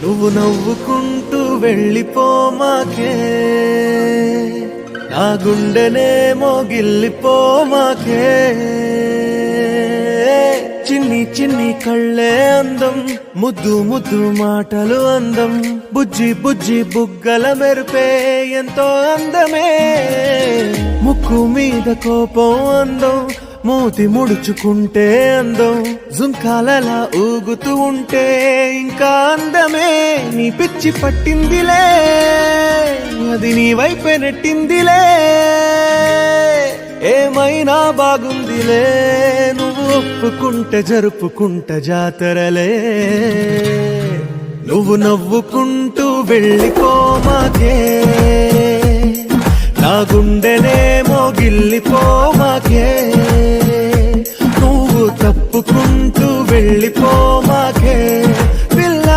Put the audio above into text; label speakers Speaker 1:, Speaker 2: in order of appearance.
Speaker 1: నువ్వు నవ్వుకుంటూ వెళ్ళిపోమాకే, నా గుండెనేమో గిల్లిపోమాకే. చిన్ని చిన్ని కళ్ళే అందం, ముద్దు ముద్దు మాటలు అందం, బుజ్జి బుజ్జి బుగ్గల మెరుపే ఎంతో అందమే. ముక్కు మీద కోపం అందం, మూతి ముడుచుకుంటే అందం, జుంకాలలా ఊగుతూ ఉంటే ఇంకా అందమే. నీ పిచ్చి పట్టిందిలే, అది నీ వైపే నెట్టిందిలే. ఏమైనా బాగుందిలే, నువ్వు ఒప్పుకుంటే జరుపుకుంట జాతరలే. నువ్వు నవ్వుకుంటూ వెళ్ళిపోమాకే, నా గుండెనేమో గిల్లిపోమాకే. నువ్వు తప్పుకుంటూ వెళ్ళిపో